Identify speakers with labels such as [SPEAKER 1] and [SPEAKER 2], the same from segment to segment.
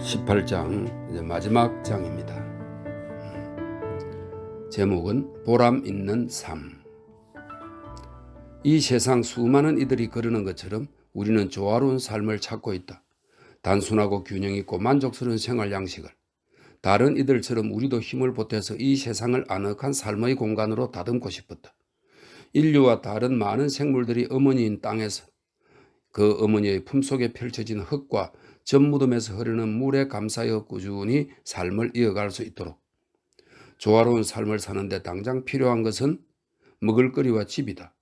[SPEAKER 1] 18장 이제 마지막 장입니다. 제목은 보람 있는 삶. 이 세상 수많은 이들이 그러는 것처럼 우리는 조화로운 삶을 찾고 있다. 단순하고 균형 있고 만족스러운 생활 양식을. 다른 이들처럼 우리도 힘을 보태서 이 세상을 아늑한 삶의 공간으로 다듬고 싶었다. 인류와 다른 많은 생물들이 어머니인 땅에서 그 어머니의 품속에 펼쳐진 흙과 젖무덤에서 흐르는 물에 감싸여 꾸준히 삶을 이어갈 수 있도록. 조화로운 삶을 사는데 당장 필요한 것은 먹을거리와 집이다.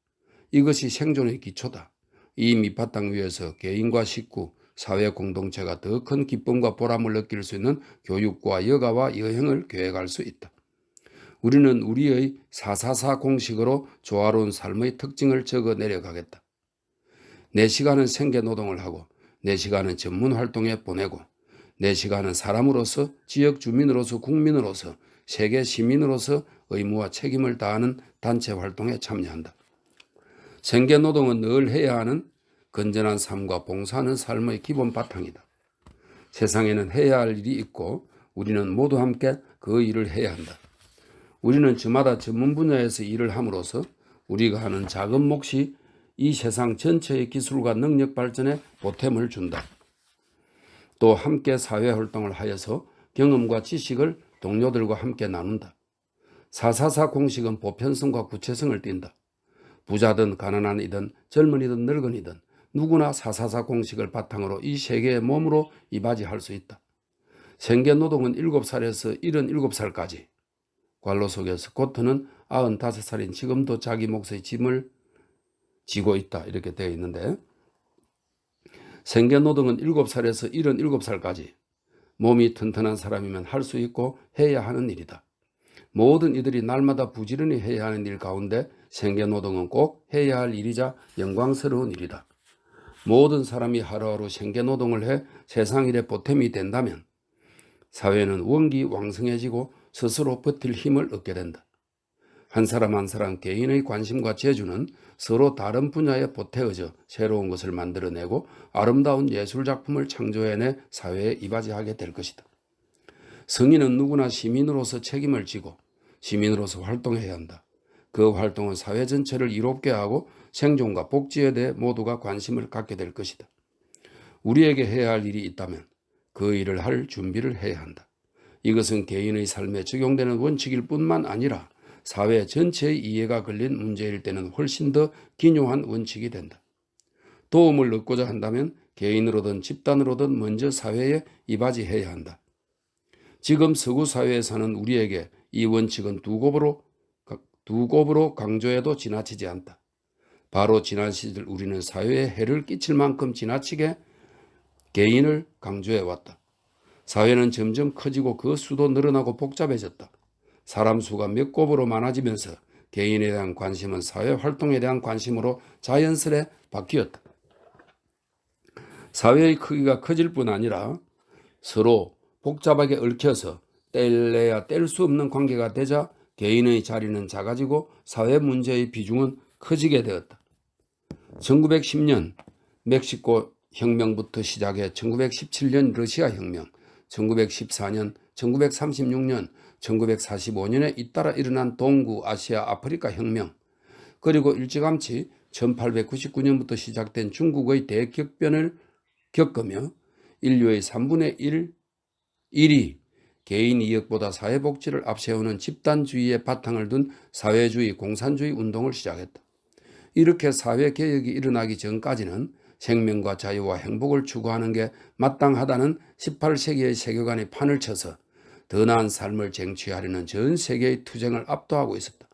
[SPEAKER 1] 이것이 생존의 기초다. 이 밑바탕 위에서 개인과 식구, 사회 공동체가 더 큰 기쁨과 보람을 느낄 수 있는 교육과 여가와 여행을 계획할 수 있다. 우리는 우리의 444 공식으로 조화로운 삶의 특징을 적어 내려가겠다. 4시간은 생계노동을 하고 4시간은 전문 활동에 보내고 4시간은 사람으로서 지역 주민으로서 국민으로서 세계 시민으로서 의무와 책임을 다하는 단체 활동에 참여한다. 생계노동은 늘 해야 하는 건전한 삶과 봉사하는 삶의 기본 바탕이다. 세상에는 해야 할 일이 있고 우리는 모두 함께 그 일을 해야 한다. 우리는 저마다 전문 분야에서 일을 함으로써 우리가 하는 작은 몫이 이 세상 전체의 기술과 능력 발전에 보탬을 준다. 또 함께 사회활동을 하여서 경험과 지식을 동료들과 함께 나눈다. 444 공식은 보편성과 구체성을 띈다. 부자든 가난한 이든 젊은이든 늙은이든 누구나 444 공식을 바탕으로 이 세계의 몸으로 이바지할 수 있다. 생계노동은 7살에서 77살까지, 관로 속에 스코트는 95살인 지금도 자기 몫의 짐을 지고 있다. 이렇게 되어 있는데, 생계노동은 7살에서 77살까지 몸이 튼튼한 사람이면 할 수 있고 해야 하는 일이다. 모든 이들이 날마다 부지런히 해야 하는 일 가운데 생계노동은 꼭 해야 할 일이자 영광스러운 일이다. 모든 사람이 하루하루 생계노동을 해 세상 일에 보탬이 된다면 사회는 원기왕성해지고 스스로 버틸 힘을 얻게 된다. 한 사람 한 사람 개인의 관심과 재주는 서로 다른 분야에 보태어져 새로운 것을 만들어내고 아름다운 예술작품을 창조해내 사회에 이바지하게 될 것이다. 성인은 누구나 시민으로서 책임을 지고 시민으로서 활동해야 한다. 그 활동은 사회 전체를 이롭게 하고 생존과 복지에 대해 모두가 관심을 갖게 될 것이다. 우리에게 해야 할 일이 있다면 그 일을 할 준비를 해야 한다. 이것은 개인의 삶에 적용되는 원칙일 뿐만 아니라 사회 전체의 이해가 걸린 문제일 때는 훨씬 더 기묘한 원칙이 된다. 도움을 얻고자 한다면 개인으로든 집단으로든 먼저 사회에 이바지해야 한다. 지금 서구 사회에 사는 우리에게 이 원칙은 두 곱으로 강조해도 지나치지 않다. 바로 지난 시절 우리는 사회에 해를 끼칠 만큼 지나치게 개인을 강조해왔다. 사회는 점점 커지고 그 수도 늘어나고 복잡해졌다. 사람 수가 몇 곱으로 많아지면서 개인에 대한 관심은 사회활동에 대한 관심으로 자연스레 바뀌었다. 사회의 크기가 커질 뿐 아니라 서로 복잡하게 얽혀서 뗄래야 뗄 수 없는 관계가 되자 개인의 자리는 작아지고 사회 문제의 비중은 커지게 되었다. 1910년 멕시코 혁명부터 시작해 1917년 러시아 혁명, 1914년, 1936년, 1945년에 잇따라 일어난 동구, 아시아, 아프리카 혁명, 그리고 일찌감치 1899년부터 시작된 중국의 대격변을 겪으며 인류의 3분의 1이 개인 이익보다 사회복지를 앞세우는 집단주의의 바탕을 둔 사회주의, 공산주의 운동을 시작했다. 이렇게 사회개혁이 일어나기 전까지는 생명과 자유와 행복을 추구하는 게 마땅하다는 18세기의 세계관이 판을 쳐서 더 나은 삶을 쟁취하려는 전 세계의 투쟁을 압도하고 있었다.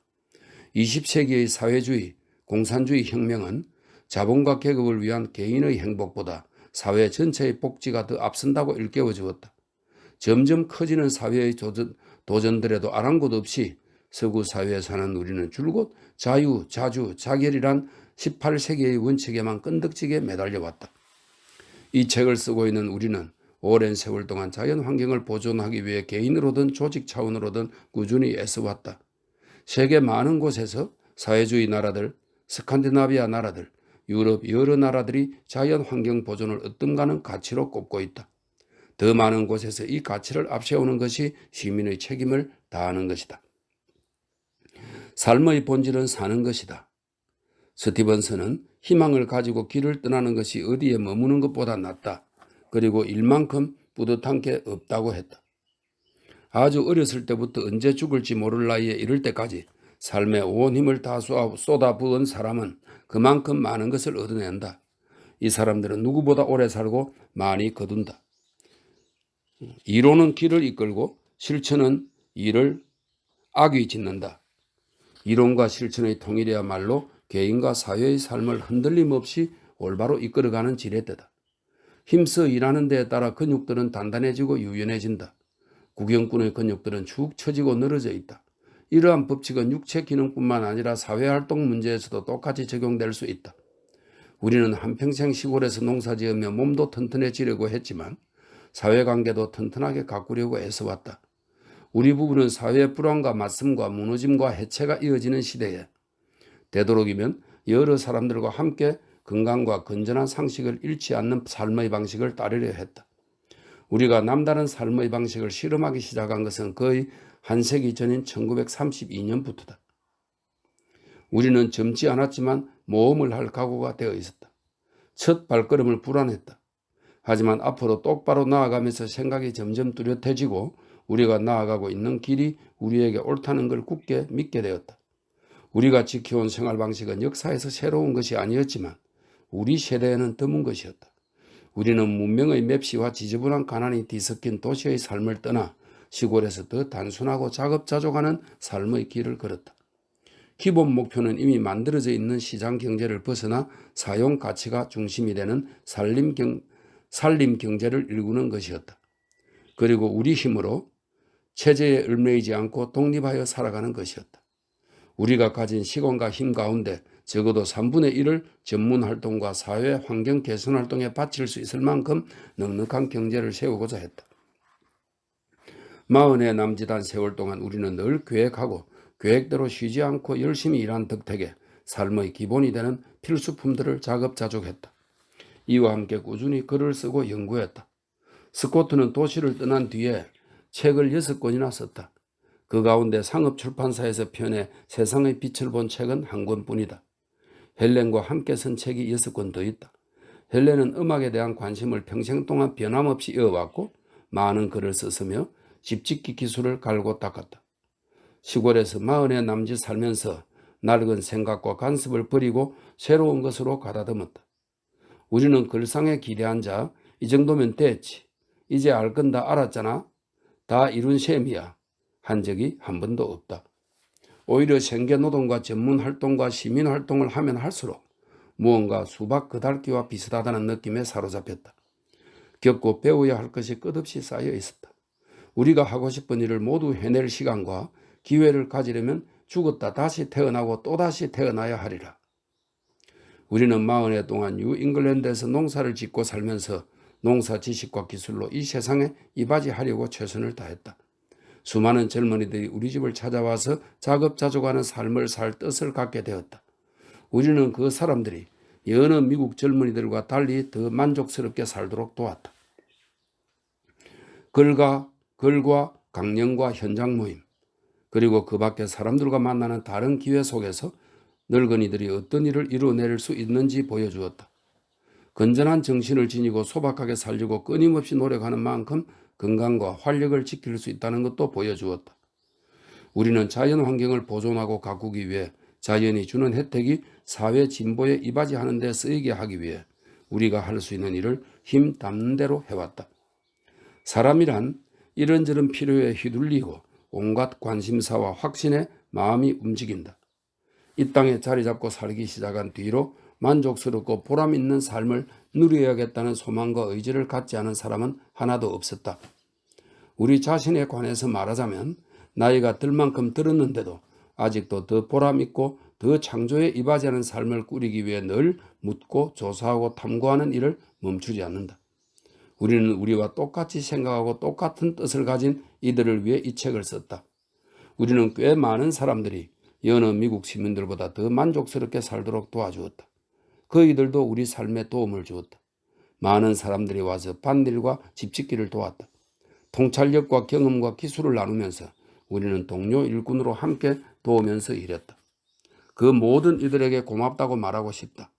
[SPEAKER 1] 20세기의 사회주의, 공산주의 혁명은 자본과 계급을 위한 개인의 행복보다 사회 전체의 복지가 더 앞선다고 일깨워 주었다. 점점 커지는 사회의 도전들에도 아랑곳 없이 서구 사회에 사는 우리는 줄곧 자유, 자주, 자결이란 18세기의 원칙에만 끈덕지게 매달려왔다. 이 책을 쓰고 있는 우리는 오랜 세월 동안 자연 환경을 보존하기 위해 개인으로든 조직 차원으로든 꾸준히 애써왔다. 세계 많은 곳에서 사회주의 나라들, 스칸디나비아 나라들, 유럽 여러 나라들이 자연 환경 보존을 으뜸가는 가치로 꼽고 있다. 더 많은 곳에서 이 가치를 앞세우는 것이 시민의 책임을 다하는 것이다. 삶의 본질은 사는 것이다. 스티븐슨은 희망을 가지고 길을 떠나는 것이 어디에 머무는 것보다 낫다. 그리고 일만큼 뿌듯한 게 없다고 했다. 아주 어렸을 때부터 언제 죽을지 모를 나이에 이를 때까지 삶에 온 힘을 다 쏟아부은 사람은 그만큼 많은 것을 얻어낸다. 이 사람들은 누구보다 오래 살고 많이 거둔다. 이론은 길을 이끌고 실천은 이를 악이 짓는다. 이론과 실천의 통일이야말로 개인과 사회의 삶을 흔들림 없이 올바로 이끌어가는 지렛대다. 힘써 일하는 데에 따라 근육들은 단단해지고 유연해진다. 구경꾼의 근육들은 축 처지고 늘어져 있다. 이러한 법칙은 육체 기능뿐만 아니라 사회활동 문제에서도 똑같이 적용될 수 있다. 우리는 한평생 시골에서 농사지으며 몸도 튼튼해지려고 했지만 사회관계도 튼튼하게 가꾸려고 애써왔다. 우리 부부는 사회의 불안과 맞섬과 무너짐과 해체가 이어지는 시대에 되도록이면 여러 사람들과 함께 건강과 건전한 상식을 잃지 않는 삶의 방식을 따르려 했다. 우리가 남다른 삶의 방식을 실험하기 시작한 것은 거의 한 세기 전인 1932년부터다. 우리는 젊지 않았지만 모험을 할 각오가 되어 있었다. 첫 발걸음을 불안했다. 하지만 앞으로 똑바로 나아가면서 생각이 점점 뚜렷해지고 우리가 나아가고 있는 길이 우리에게 옳다는 걸 굳게 믿게 되었다. 우리가 지켜온 생활 방식은 역사에서 새로운 것이 아니었지만 우리 세대에는 드문 것이었다. 우리는 문명의 맵시와 지저분한 가난이 뒤섞인 도시의 삶을 떠나 시골에서 더 단순하고 자급자족하는 삶의 길을 걸었다. 기본 목표는 이미 만들어져 있는 시장 경제를 벗어나 사용 가치가 중심이 되는 산림 경제를 일구는 것이었다. 그리고 우리 힘으로 체제에 얽매이지 않고 독립하여 살아가는 것이었다. 우리가 가진 시간과 힘 가운데 적어도 3분의 1을 전문 활동과 사회 환경 개선 활동에 바칠 수 있을 만큼 넉넉한 경제를 세우고자 했다. 40의 남짓한 세월 동안 우리는 늘 계획하고 계획대로 쉬지 않고 열심히 일한 덕택에 삶의 기본이 되는 필수품들을 자급자족했다. 이와 함께 꾸준히 글을 쓰고 연구했다. 스코트는 도시를 떠난 뒤에 책을 6권이나 썼다. 그 가운데 상업출판사에서 펴내 세상의 빛을 본 책은 한 권뿐이다. 헬렌과 함께 쓴 책이 6권 더 있다. 헬렌은 음악에 대한 관심을 평생 동안 변함없이 이어왔고 많은 글을 썼으며 집짓기 기술을 갈고 닦았다. 시골에서 40의 남짓 살면서 낡은 생각과 간섭을 버리고 새로운 것으로 가다듬었다. 우리는 글상에 기대한 자, 이 정도면 됐지. 이제 알 건 다 알았잖아. 다 이룬 셈이야. 한 적이 한 번도 없다. 오히려 생계노동과 전문활동과 시민활동을 하면 할수록 무언가 수박 그달기와 비슷하다는 느낌에 사로잡혔다. 겪고 배워야 할 것이 끝없이 쌓여 있었다. 우리가 하고 싶은 일을 모두 해낼 시간과 기회를 가지려면 죽었다 다시 태어나고 또다시 태어나야 하리라. 우리는 40해 동안 뉴잉글랜드에서 농사를 짓고 살면서 농사 지식과 기술로 이 세상에 이바지하려고 최선을 다했다. 수많은 젊은이들이 우리 집을 찾아와서 자급자족하는 삶을 살 뜻을 갖게 되었다. 우리는 그 사람들이 여느 미국 젊은이들과 달리 더 만족스럽게 살도록 도왔다. 글과 강연과 현장 모임, 그리고 그 밖에 사람들과 만나는 다른 기회 속에서 늙은이들이 어떤 일을 이뤄낼 수 있는지 보여주었다. 건전한 정신을 지니고 소박하게 살려고 끊임없이 노력하는 만큼 건강과 활력을 지킬 수 있다는 것도 보여주었다. 우리는 자연 환경을 보존하고 가꾸기 위해 자연이 주는 혜택이 사회 진보에 이바지하는 데 쓰이게 하기 위해 우리가 할 수 있는 일을 힘 닿는 대로 해왔다. 사람이란 이런저런 필요에 휘둘리고 온갖 관심사와 확신에 마음이 움직인다. 이 땅에 자리 잡고 살기 시작한 뒤로 만족스럽고 보람 있는 삶을 누려야겠다는 소망과 의지를 갖지 않은 사람은 하나도 없었다. 우리 자신에 관해서 말하자면 나이가 들 만큼 들었는데도 아직도 더 보람 있고 더 창조에 이바지하는 삶을 꾸리기 위해 늘 묻고 조사하고 탐구하는 일을 멈추지 않는다. 우리는 우리와 똑같이 생각하고 똑같은 뜻을 가진 이들을 위해 이 책을 썼다. 우리는 꽤 많은 사람들이 여느 미국 시민들보다 더 만족스럽게 살도록 도와주었다. 그이들도 우리 삶에 도움을 주었다. 많은 사람들이 와서 밭일과 집짓기를 도왔다. 통찰력과 경험과 기술을 나누면서 우리는 동료 일꾼으로 함께 도우면서 일했다. 그 모든 이들에게 고맙다고 말하고 싶다.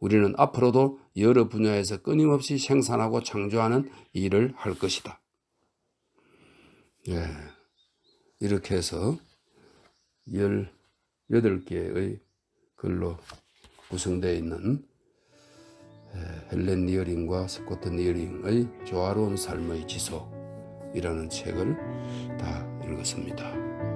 [SPEAKER 1] 우리는 앞으로도 여러 분야에서 끊임없이 생산하고 창조하는 일을 할 것이다. 예, 이렇게 해서 18개의 글로 구성되어 있는 헬렌 니어링과 스코트 니어링의 조화로운 삶의 지속이라는 책을 다 읽었습니다.